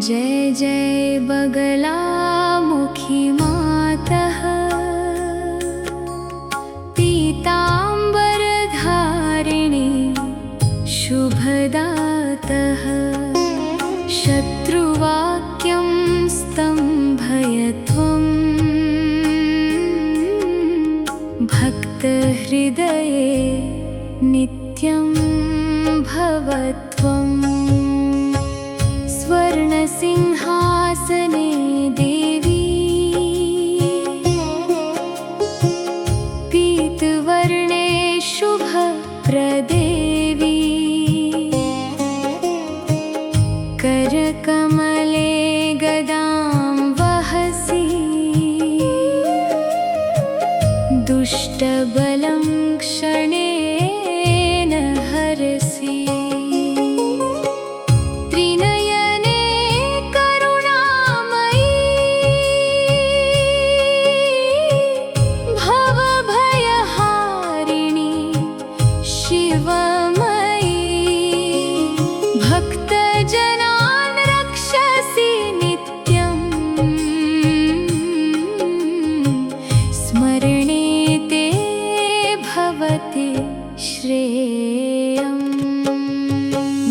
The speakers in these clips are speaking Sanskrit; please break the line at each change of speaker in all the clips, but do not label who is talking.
जय जय बगलामुखी मातः, पीताम्बरधारिणी शुभदातः। शत्रुवाक्यं स्तम्भयत्वं, भक्तहृदये नित्यं भवत्वम्। स्वर्णसिंहासने देवी, पीतवर्णे शुभप्रदेवी। करकमले गदां वहसि, दुष्टबलं क्षणेन हरसि। त्रिनयने करुणामयी, भवभयहारिणी शिवमयी। भक्तजनान् रक्षसि नित्यं, स्मरणे ते भवति श्रेयम्।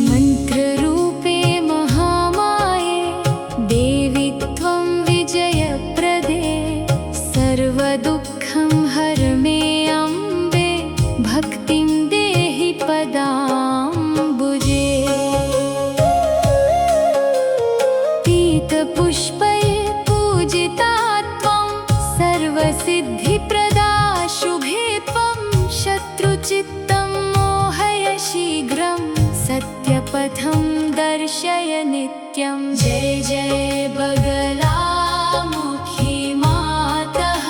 मन्त्ररूपे महामाये देवि त्वं विजयप्रदे। सर्वदुःखं हर मे अम्बे, भक्तिं देहि पदाम्बुजे। पीतपुष्पैः पूजिता त्वं, सर्वसिद्धिप्रदा शुभे त्वं। शत्रुचित्तं मोहय शीघ्रं, सत्यपथं दर्शय नित्यं। जय जय बगलामुखी मातः,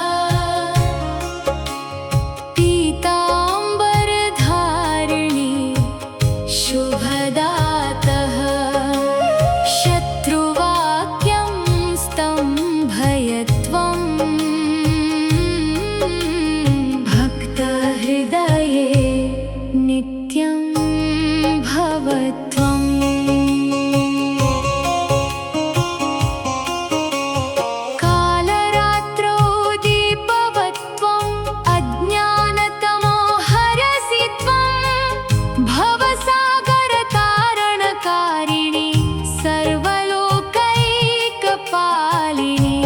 पीताम्बरधारिणी शुभदातः। शत्रुवाक्यं स्तम्भयत्वं, भक्तहृदये नित्यं भवत्वम्। कालरात्रौ दीपवत्वं, अज्ञानतमो हरसि त्वं। भवसागरतारणकारिणी, सर्वलोकैकपालिनी।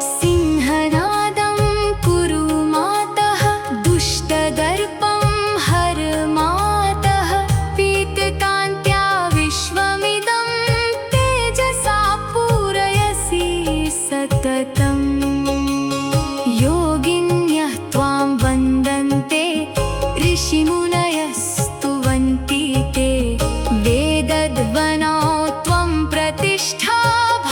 सिंहनादं कुरु मातः, दुष्टदर्पं हर मातः। पीतकान्त्या विश्वमिदं, तेजसा पूरयसि सततम्। योगिन्यः त्वां वन्दन्ते, ऋषिमुनयः स्तुवन्ति ते। वेदध्वनौ त्वं प्रतिष्ठा,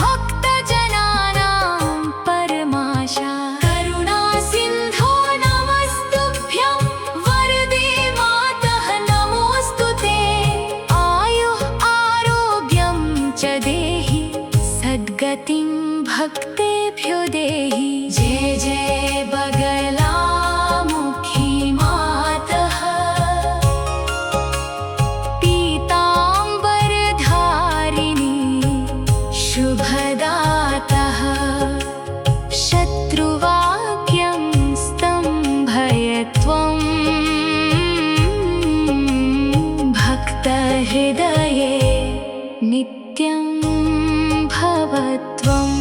भक्तजनानां परमाशा। करुणासिन्धो नमस्तुभ्यं, वरदे मातः नमोऽस्तु ते। आयुः आरोग्यं च देहि, सद्गतिं भक्तेभ्यो देहि। जय जय बगलामुखी मातः, पीताम्बरधारिणी शुभदातः। शत्रुवाक्यं स्तम्भयत्वं, भक्तहृदये नित्यं भवत्वम्।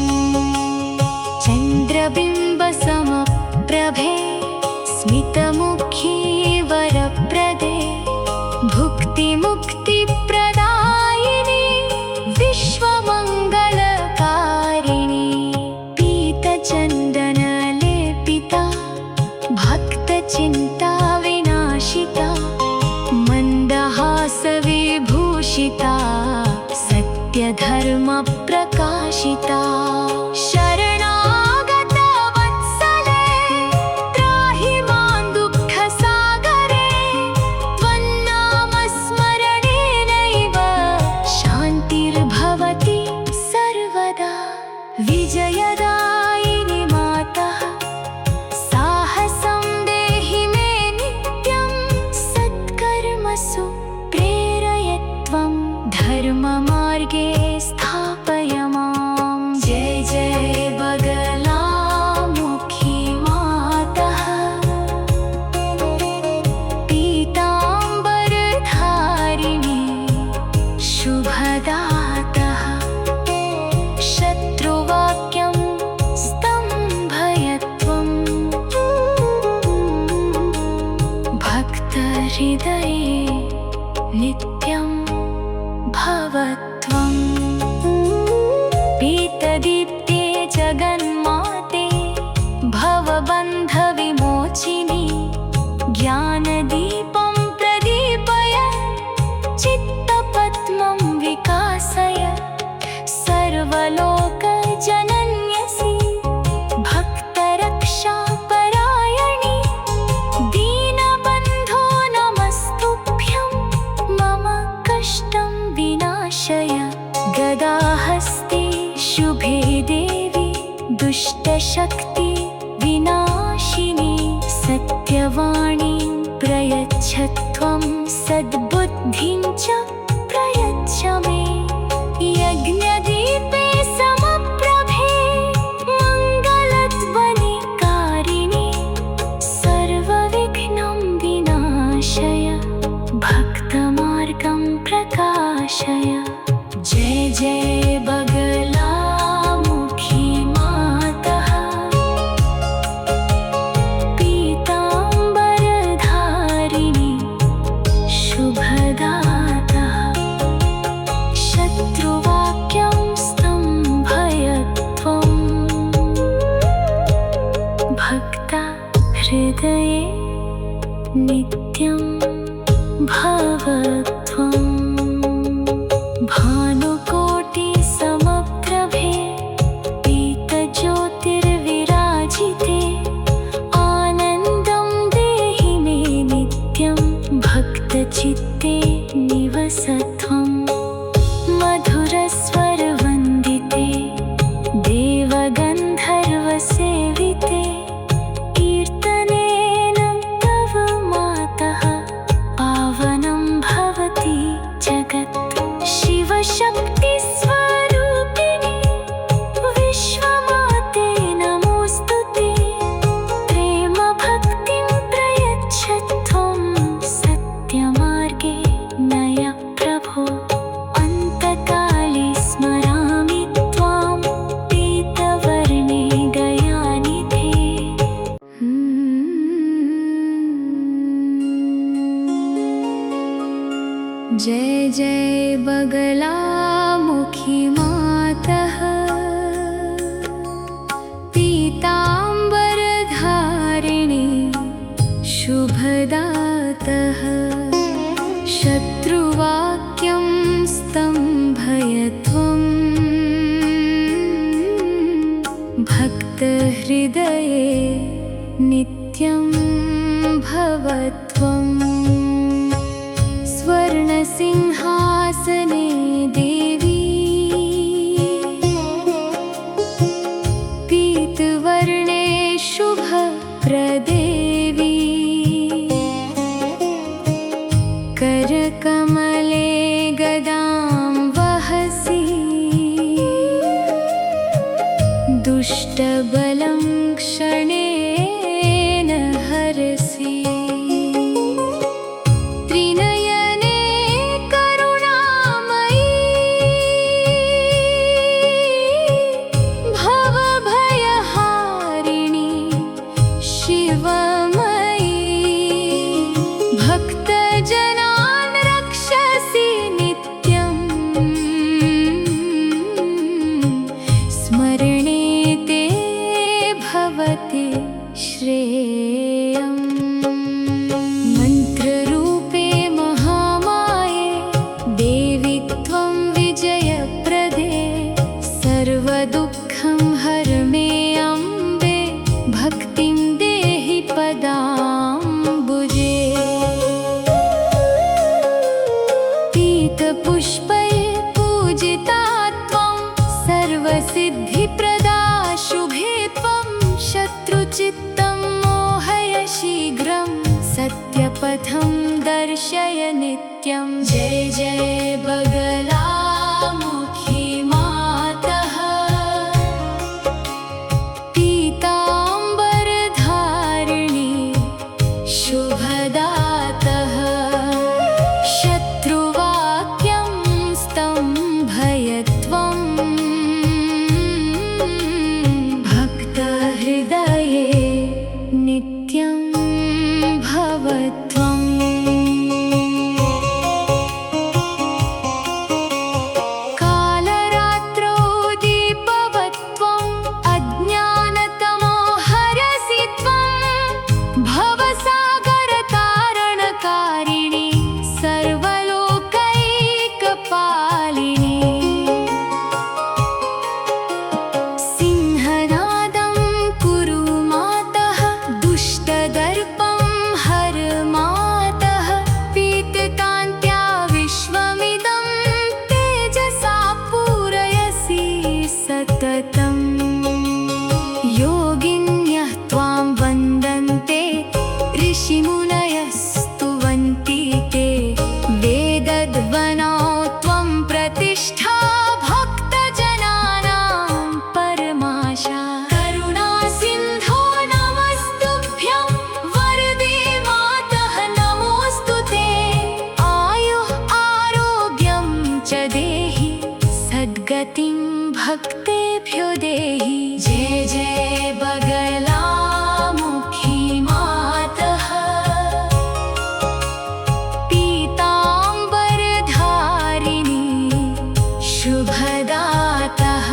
चन्द्रबिम्बसमप्रभे, स्मितमुखी वरप्रदे। भुक्तिमुक्तिप्रदायिनी, विश्वमङ्गलकारिणी। पीतचन्दनलेपिता, भक्तचिन्ताविनाशिता। मन्दहासविभूषिता, सत्यधर्मप्रकाशिता। शरणागतवत्सले, त्राहि मां दुःखसागरे। त्वन्नामस्मरणेनैव शान्तिर्भवति सर्वदा। विजयदायिनि मातः, साहसं देहि हृदये नित्यं भव त्वम्। पीतदीप्ते जगन्माते भवबन्धविमोचिनि ज्ञानदीपं प्रदीपय चित्तपद्मं विकासय। सर्वलोकजनन्यसि भक्तरक्षापरायणि दीनबन्धो नमस्तुभ्यं मम कष्टं विनाशय। गदाहस्ते शुभे देवी दुष्टशक्ति विनाशिनी सत्यवाणीं प्रयच्छ त्वं सद्बुद्धिं च प्रयच्छ मे। यज्ञदीपे समप्रभे मङ्गलध्वनिकारिणि सर्वविघ्नं विनाशय भक्तमार्गं प्रकाशय। जय जय बगलामुखी मातः पीताम्बरधारिणि शुभदाता। शत्रुवाक्यं स्तम्भय त्वम् भक्ता हृदये नित्यं भव त्वम्। भानुकोटिसमप्रभे पीतज्योतिर्विराजिते आनन्दं देहि मे नित्यं भक्तचित्ते निवस त्वम्। मधुरस्वरवन्दिते देवगन्धर्वसेविते कीर्तनेन तव मातः पावनं भवति जगत्। शिवशक्तिस्वरूपिणि विश्वमाते नमोऽस्तुते। प्रेमभक्तिं प्रयच्छ त्वं सत्यमार्गे नय प्रभो। अन्तकाले स्मरामि त्वां पीतवर्णे दयानिधे। जय जय बगलामुखी मातः पीताम्बरधारिणि शुभदातः। शत्रुवाक्यं स्तम्भय त्वम् भक्तहृदये नित्यं भव त्वम्। स्वर्णसिंहासने देवी पीतवर्णे शुभप्रदेवी। करकमले गदां वहसि दुष्टबलं क्षणेन हरसि। त्रिनयने करुणामयी भवभयहारिणि शिवमयी। भक्तजनान् रक्षसि नित्यं स्मरणे ते भवति श्रेयम्। मन्त्ररूपे महामाये देवि त्वं विजयप्रदे। सर्वदुःखं हर मे अम्बे भक्तिं देहि पदाम्बुजे। पीतपुष्पै पूजिता त्वं सर्वसिद्धिप्रदा शुभे त्वं। शत्रुचित्तं मोहय शीघ्रं सत्यपथं दर्शय नित्यं। जय जय बगलामुखी मातः पीताम्बरधारिणि शुभदातः। शत्रुवाक्यं स्तम्भय त्वम् भक्तहृदये नित्यं भव त्वम्। भक्तेभ्यो देहि। जय जय बगलामुखी मातः, पीताम्बरधारिणी शुभदातः,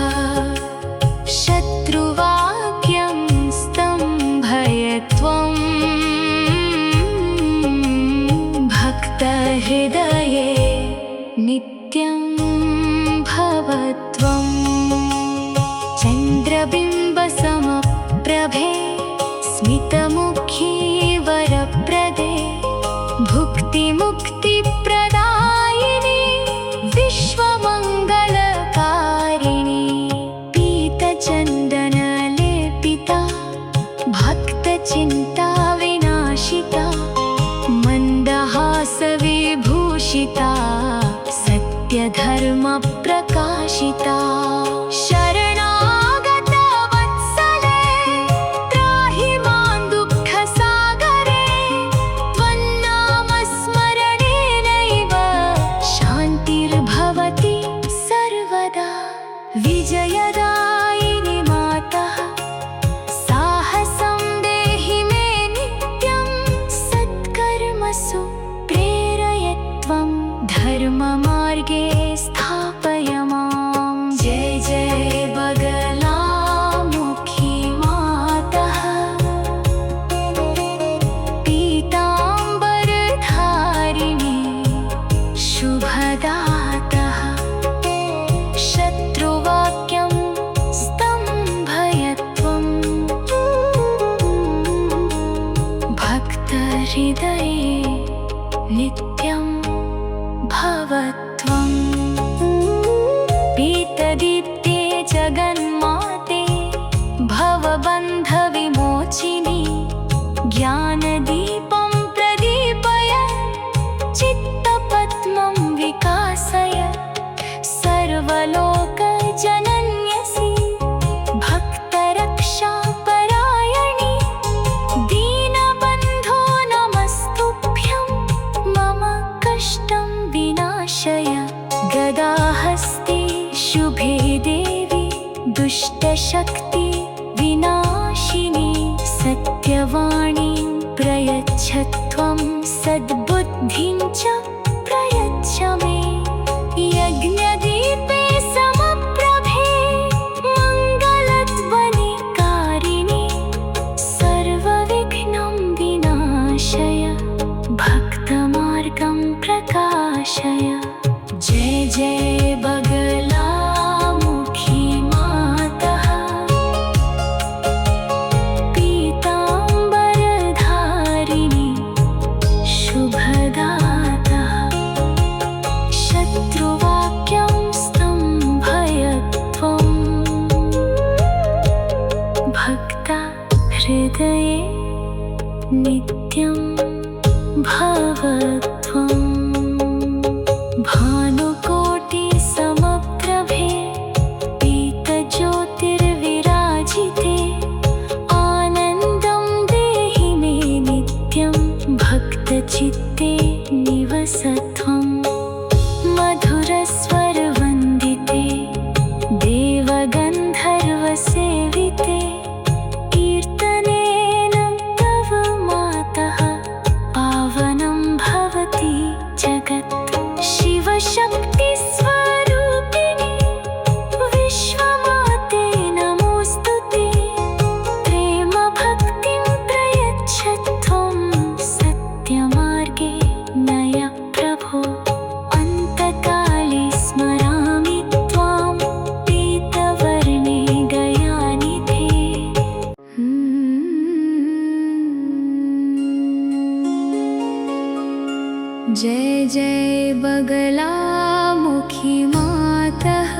शत्रुवाक्यं स्तम्भयत्वं भक्तहृदये नित्यं भवत्वम्। चन्द्रबिम्बसमप्रभे स्मितमुखी वरप्रदे, भुक्तिमुक्तिप्रदायिनी विश्वमङ्गलकारिणी, पीतचन्दनलेपिता भक्तचिन्ता विनाशिता, मन्दहासविभूषिता सत्यधर्मप्रकाशिता, शरणागतवत्सले त्राहि मां दुःखसागरे, त्वन्नामस्मरणेनैव शान्तिर्भवति सर्वदा। विजयदायिनि मातः साहसं देहि मे नित्यं, सत्कर्मसु प्रेरयत्वं धर्ममार्गे स्थापय मां। जय जय बगलामुखी मातः, पीताम्बरधारिणी शुभदातः, शत्रुवाक्यं स्तम्भयत्वं भक्तहृदये नित्यं भवत्वम्। पीतदीप्ते जगन्माते भवबन्धविमोचिनी, ज्ञानदीपं प्रदीपय चित्तपद्मं विकासय, सर्वलोकजनन्यसि भक्तरक्षापरायणी, दीनबन्धो नमस्तुभ्यं मम कष्टं विनाशय। गदाहस्ते शुभे देवी दुष्टशक्ति विनाशिनी, सत्यवाणीं प्रयच्छ त्वं सद्बुद्धिं च प्रयच्छ मे। यज्ञदीपे समप्रभे मङ्गलध्वनिकारिणी, सर्वविघ्नं विनाशय भक्तमार्गं प्रकाशय। जय जय बगलामुखी मातः, पीताम्बरधारिणी शुभदातः, शत्रुवाक्यं स्तम्भयत्वं भक्तहृदये नित्यं भवत्वम्। भानुकोटिसमप्रभे पीतज्योतिर्विराजिते, आनन्दं देहि मे नित्यं भक्तचित्ते निवसत्वं। मधुरस्वरवन्दिते देवगन्धर्वसेविते, कीर्तनेन तव मातः पावनं भवति जगत्। शिवशक्तिस्वरूपिणी विश्वमाते नमोऽस्तुते, प्रेमभक्तिं प्रयच्छ त्वं सत्यमार्गे नय प्रभो। अन्तकाले स्मरामि त्वां पीतवर्णे दयानिधे। जय जय बगलामुखी मातः,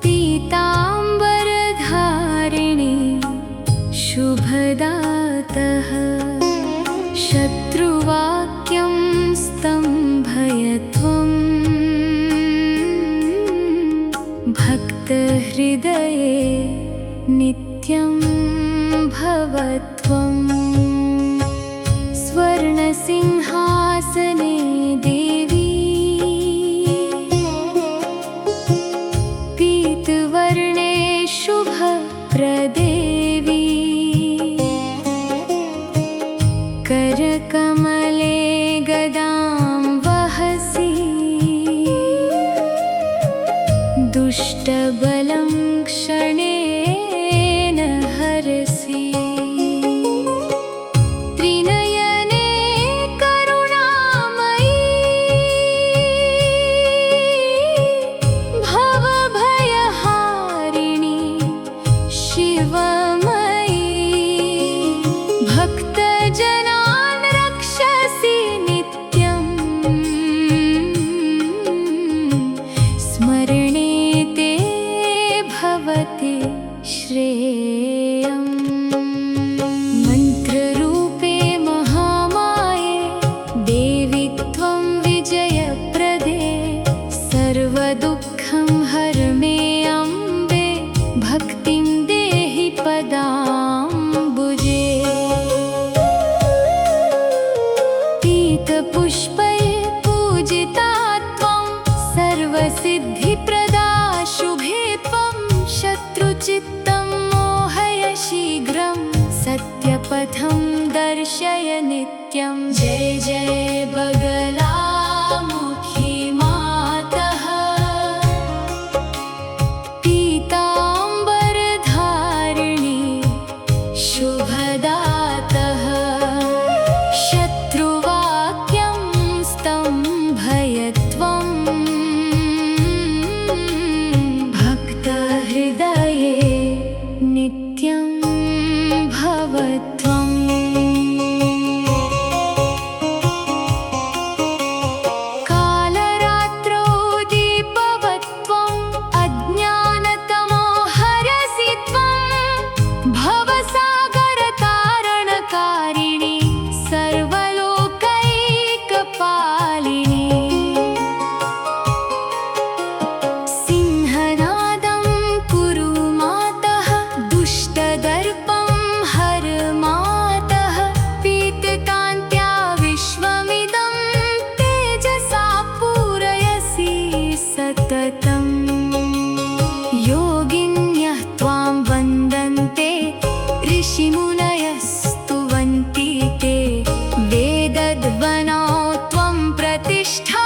पीताम्बरधारिणी शुभदातः, शत्रुवाक्यं स्तम्भयत्वं भक्तहृदये नित्यं भवत्वम्। स्वर्णसिंहासने देवी करकमले गदां वहसि दुष्टबलं क्षणेन हरसि त्रिनयने करुणामयी भवभयहारिणि शिवमयी भक्तजनान् रक्षसि नित्यं स्मरणे ते भवते श्रेयम् मन्त्ररूपे महामाये देवि त्वं विजयप्रदे सर्वदुःखं हर मे अम्बे भक्तिं देहि पदाम्बुजे पीतपुष्पै पूजिता त्वं सर्वसिद्धिप्रदा शुभे त्वं शत्रुचित्तं मोहय शीघ्रं सत्यपथं दर्शय नित्यं जय जय बगलामुखी मातः पीताम्बरधारिणी शुभदातः शत्रुवाक्यं स्तम्भय त्वं भक्तहृदये नित्यं भव त्वम् कालरात्रौ दीपवत्त्वम् अज्ञानतमो हरसि त्वं भवसागरतारणकारिणि सर्वलोकैकपालिनि सिंहनादं कुरु मातः दुष्टदर्पं हर मातः पीतकान्त्या विश्वमिदं तेजसा पूरयसि सततम् योगिन्यः त्वां वन्दन्ते ऋषिमुनयः स्तुवन्ति ते वेदध्वनौ त्वं प्रतिष्ठा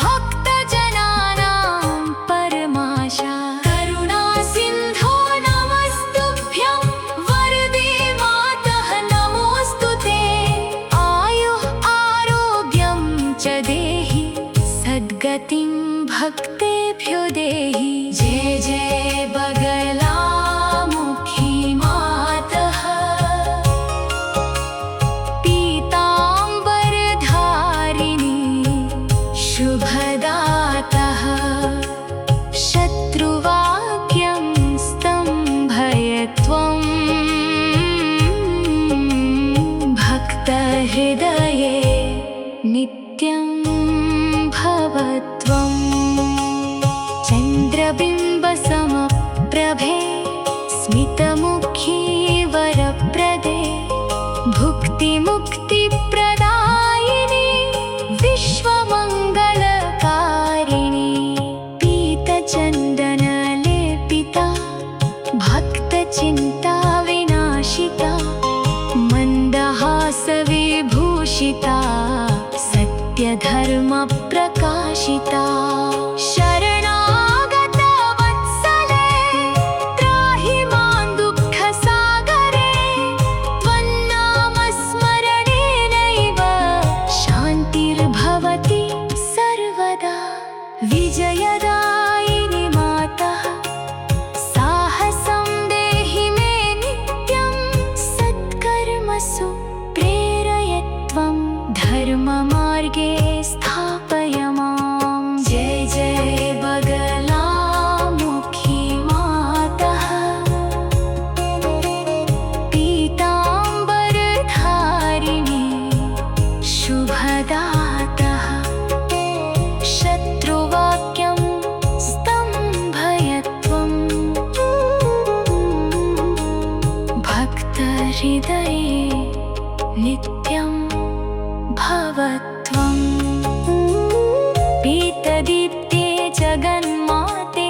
भक्तजनानां परमाशा करुणासिन्धो नमस्तुभ्यं वरदे मातः नमोऽस्तु ते आयुः आरोग्यं च देहि सद्गतिं भक्तेभ्यो देहि जय जय बगलामुखी मातः पीताम्बरधारिणी शुभदातः शत्रुवाक्यं स्तम्भय त्वं भक्तहृदये नित्यं भव त्वम् चन्द्रबिम्बसमप्रभे स्मितमुखी वरप्रदे भुक्तिमुक्तिप्रदायिनि विश्वमङ्गलकारिणि पीतचन्दनलेपिता भक्तचिन्ता विनाशिता मन्दहासविभूषिता सत्यधर्मप्रकाशिता शरणागतवत्सले त्राहि मां दुःखसागरे त्वन्नामस्मरणेनैव शान्तिर्भवति सर्वदा विजयदायिनि मातः साहसं देहि मे नित्यं सत्कर्मसु प्रेरय त्वं धर्ममार्गे स्थापय मां जय जय बगलामुखी मातः पीताम्बरधारिणी शुभदातः शत्रुवाक्यं स्तम्भय त्वं भक्तहृदये नित्यं भव त्वम् पीतदीप्ते जगन्माते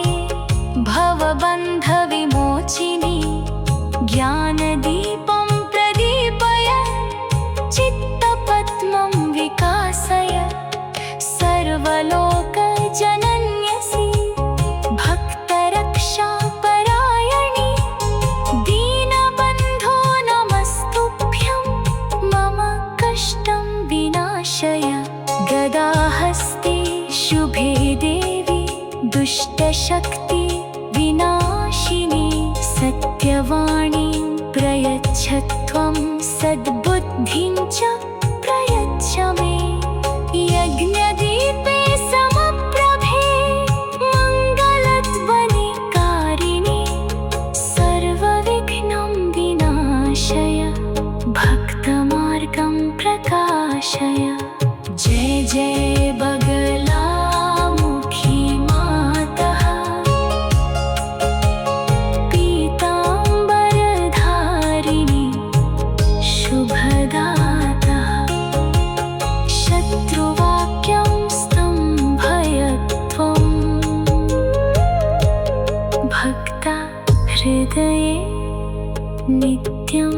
भवबन्धविमोचिनि ज्ञानदीपं प्रदीपय चित्त शक्ति विनाशिनी सत्यवाणी प्रयच्छ त्वं सद्बुद्धिं च प्रयच्छ मे यज्ञदीपे समप्रभे मङ्गलध्वनिकारिणि सर्वविघ्नं विनाशय भक्तमार्गं प्रकाशय जय जय बगलामुखी मातः पीताम्बरधारिणि शुभदाता शत्रुवाक्यं स्तम्भय त्वं भक्ता हृदये नित्यं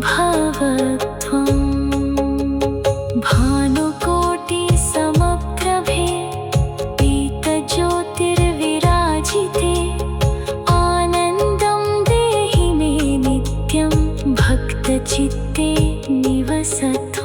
भव त्वं भानुकोटिसमप्रभे पीतज्योतिर्विराजिते आनन्दं देहि मे नित्यं भक्तचित्ते निवसतु।